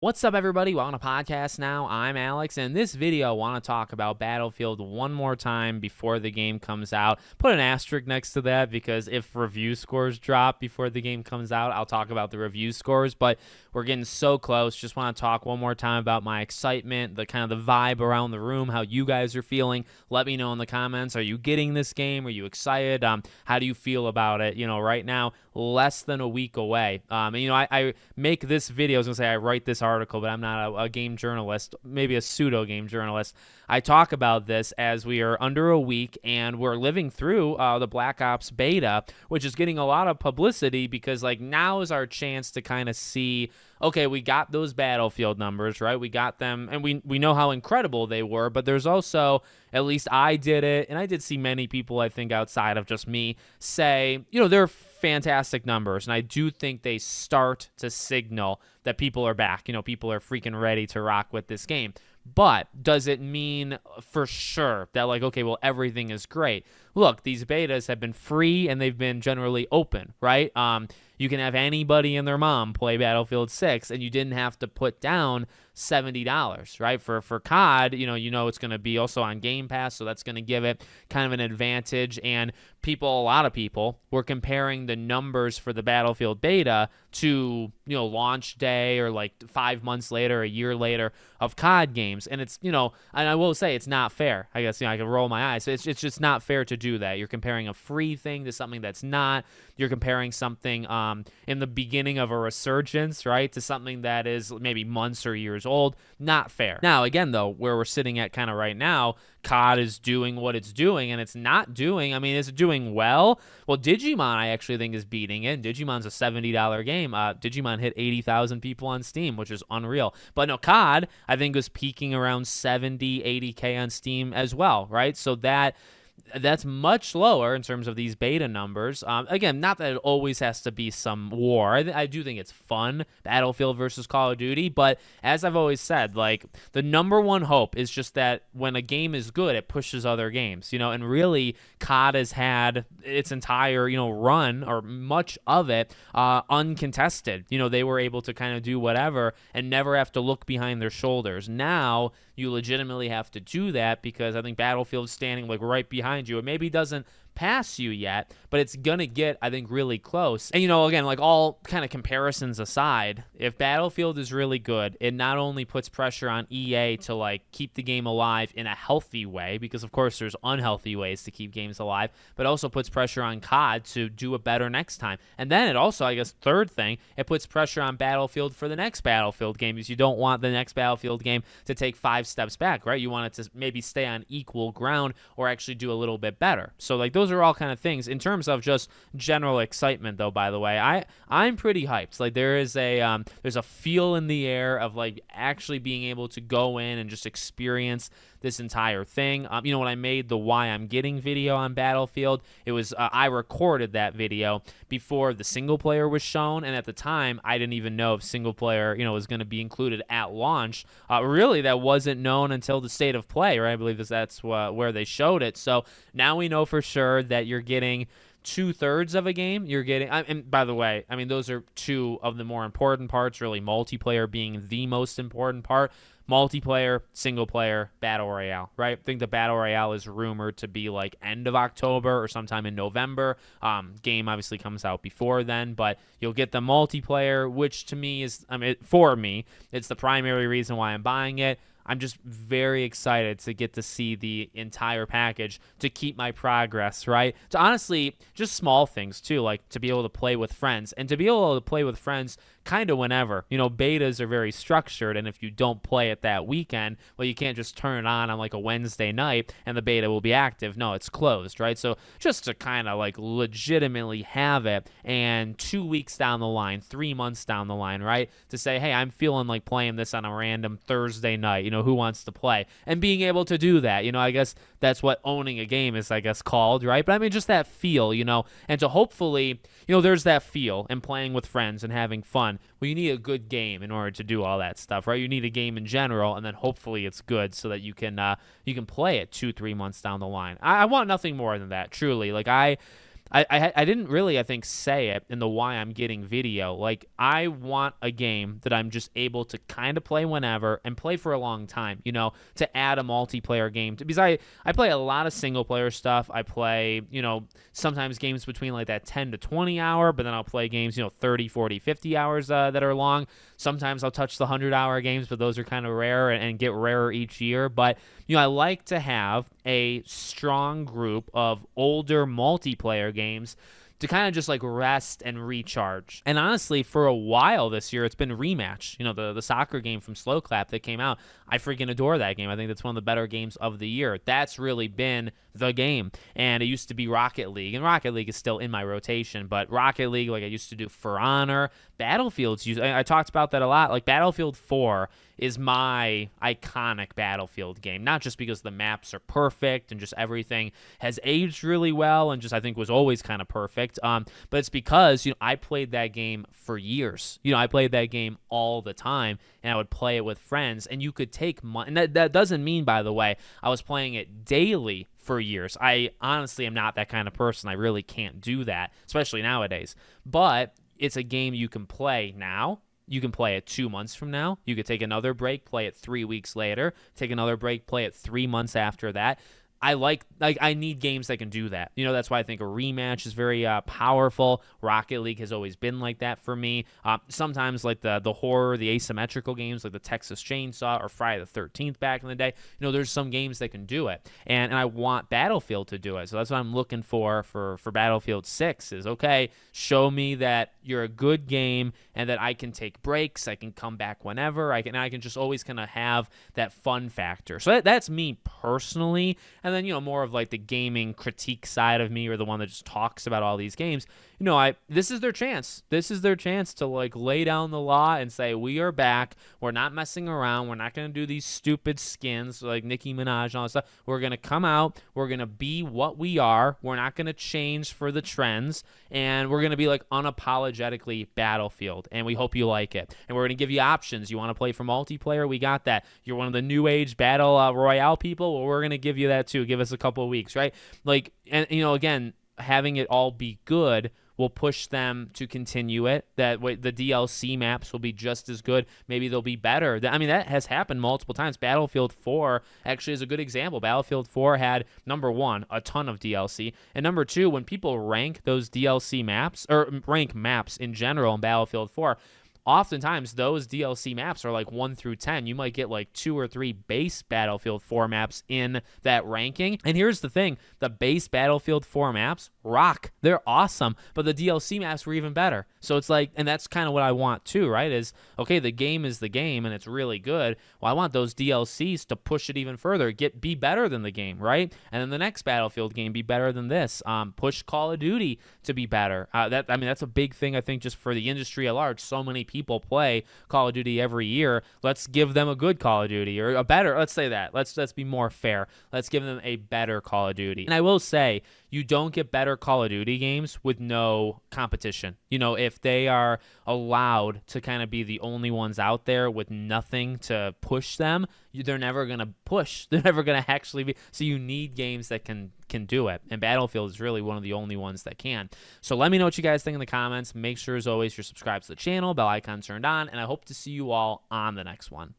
What's up, everybody? Welcome to podcast now. I'm Alex, and in this video, I want to talk about Battlefield one more time before the game comes out. Put an asterisk next to that because if review scores drop before the game comes out, I'll talk about the review scores, but we're getting so close. Just want to talk one more time about my excitement, the kind of the vibe around the room, how you guys are feeling. Let me know in the comments. Are you getting this game? Are you excited? How do you feel about it? Right now, less than a week away. I make this video. I was going to say I write this article, but I'm not a game journalist, maybe a pseudo game journalist. I talk about this as we are under a week and we're living through the Black Ops beta, which is getting a lot of publicity because now is our chance to kind of see, okay, we got those Battlefield numbers, right? We got them, and we know how incredible they were, but there's also, at least I did it, and I did see many people, I think, outside of just me, say, they're fantastic numbers, and I do think they start to signal that people are back. People are freaking ready to rock with this game. But does it mean for sure that, okay, well, everything is great? Look, these betas have been free and they've been generally open, right? You can have anybody and their mom play Battlefield 6, and you didn't have to put down $70, right? For COD, it's going to be also on Game Pass, so that's going to give it kind of an advantage. And a lot of people were comparing the numbers for the Battlefield beta to, launch day or 5 months later, a year later of COD games. And it's, and I will say it's not fair. I guess, I can roll my eyes. It's just not fair to do that. You're comparing a free thing to something that's not. You're comparing something in the beginning of a resurgence, right, to something that is maybe months or years old. Not fair. Now, again, though, where we're sitting at kind of right now, COD is doing what it's doing, and it's not doing, is it doing well? Well, Digimon, I actually think, is beating it. Digimon's a $70 game. Digimon hit 80,000 people on Steam, which is unreal. But no, COD, I think, was peaking around 70, 80K on Steam as well, right? So that's much lower in terms of these beta numbers. Again, not that it always has to be some war. I do think it's fun, Battlefield versus Call of Duty, but as I've always said, the number one hope is just that when a game is good, it pushes other games, and really COD has had its entire, run, or much of it, uncontested. They were able to kind of do whatever and never have to look behind their shoulders. Now, you legitimately have to do that because I think Battlefield's standing right behind you. It maybe doesn't pass you yet, but it's gonna get, I think, really close. And again, all kind of comparisons aside, if Battlefield is really good, it not only puts pressure on EA to keep the game alive in a healthy way, because of course there's unhealthy ways to keep games alive, but also puts pressure on COD to do it better next time. And then it also, I guess, third thing, it puts pressure on Battlefield for the next Battlefield game, because you don't want the next Battlefield game to take 5 steps back, right? You want it to maybe stay on equal ground or actually do a little bit better. So those are all kind of things. In terms of just general excitement, though, by the way, I'm pretty hyped. There's a feel in the air of actually being able to go in and just experience this entire thing. When I made the Why I'm Getting video on Battlefield, it was I recorded that video before the single player was shown, and at the time I didn't even know if single player was going to be included at launch. Really, that wasn't known until the state of play, right? I believe that's where they showed it. So now we know for sure that you're getting 2/3 of a game. You're getting, and by the way, those are two of the more important parts, really, multiplayer being the most important part. Multiplayer, single player, battle royale, right? I think the battle royale is rumored to be end of October or sometime in November. Game obviously comes out before then, but you'll get the multiplayer, which to me is, for me, it's the primary reason why I'm buying it. I'm just very excited to get to see the entire package, to keep my progress, right? To honestly, just small things too, to be able to play with friends, and to be able to play with friends kind of whenever. Betas are very structured, and if you don't play it that weekend, well, you can't just turn it on a Wednesday night and the beta will be active. No, it's closed, right? So just to kind of legitimately have it, and 2 weeks down the line, 3 months down the line, right, to say, hey, I'm feeling like playing this on a random Thursday night, who wants to play, and being able to do that, I guess that's what owning a game is, I guess, called, right? But just that feel, and to hopefully, there's that feel and playing with friends and having fun. Well, you need a good game in order to do all that stuff, right? You need a game in general, and then hopefully it's good so that you can play it 2-3 months down the line. I want nothing more than that, truly. I didn't really, I think, say it in the why I'm getting video. Like, I want a game that I'm just able to kind of play whenever and play for a long time, to add a multiplayer game. Because I play a lot of single player stuff. I play, sometimes games between like that 10 to 20 hour, but then I'll play games, 30, 40, 50 hours that are long. Sometimes I'll touch the 100-hour games, but those are kind of rare and get rarer each year. But, I like to have a strong group of older multiplayer games to kind of just like rest and recharge. And honestly, for a while this year, it's been Rematch, the soccer game from Slow Clap that came out. I freaking adore that game. I think that's one of the better games of the year. That's really been the game. And it used to be Rocket League, and Rocket League is still in my rotation, but Rocket League, like I used to do For Honor, Battlefield's I talked about that a lot. Like Battlefield 4 is my iconic Battlefield game, not just because the maps are perfect and just everything has aged really well and just I think was always kind of perfect, but it's because I played that game for years. I played that game all the time, and I would play it with friends, and you could take money. And that doesn't mean, by the way, I was playing it daily for years. I honestly am not that kind of person. I really can't do that, especially nowadays. But it's a game you can play now. You can play it 2 months from now. You could take another break, play it 3 weeks later, take another break, play it 3 months after that. I need games that can do that. That's why I think a Rematch is very powerful. Rocket League has always been like that for me. Sometimes like the horror, the asymmetrical games like the Texas Chainsaw or Friday the 13th back in the day, there's some games that can do it. And I want Battlefield to do it. So that's what I'm looking for Battlefield 6 is, okay, show me that you're a good game and that I can take breaks, I can come back whenever, I can just always kind of have that fun factor. So that's me personally. And then, more of like the gaming critique side of me, or the one that just talks about all these games, this is their chance. This is their chance to like lay down the law and say, we are back. We're not messing around. We're not going to do these stupid skins like Nicki Minaj and all that stuff. We're going to come out. We're going to be what we are. We're not going to change for the trends. And we're going to be like unapologetically Battlefield. And we hope you like it. And we're going to give you options. You want to play for multiplayer? We got that. You're one of the new age battle royale people? Well, we're going to give you that too. Give us a couple of weeks, right? Like, and again, having it all be good will push them to continue it. That way, the DLC maps will be just as good. Maybe they'll be better. I mean, that has happened multiple times. Battlefield 4 actually is a good example. Battlefield 4 had, number one, a ton of DLC, and number two, when people rank those DLC maps, or rank maps in general in Battlefield 4, oftentimes those DLC maps are like 1 through 10. You might get like 2 or 3 base Battlefield 4 maps in that ranking. And here's the thing, the base Battlefield 4 maps rock. They're awesome, but the DLC maps were even better. So it's like, and that's kind of what I want too, right? Is, okay, the game is the game and it's really good. Well, I want those DLCs to push it even further, be better than the game, right? And then the next Battlefield game be better than this. Push Call of Duty to be better. That's a big thing, I think, just for the industry at large. So many people play Call of Duty every year. Let's give them a good Call of Duty, or a better, let's say that. Let's be more fair. Let's give them a better Call of Duty. And I will say, you don't get better Call of Duty games with no competition. If they are allowed to kind of be the only ones out there with nothing to push them, they're never going to push. They're never going to actually be. So you need games that can do it. And Battlefield is really one of the only ones that can. So let me know what you guys think in the comments. Make sure, as always, you're subscribed to the channel, bell icon turned on, and I hope to see you all on the next one.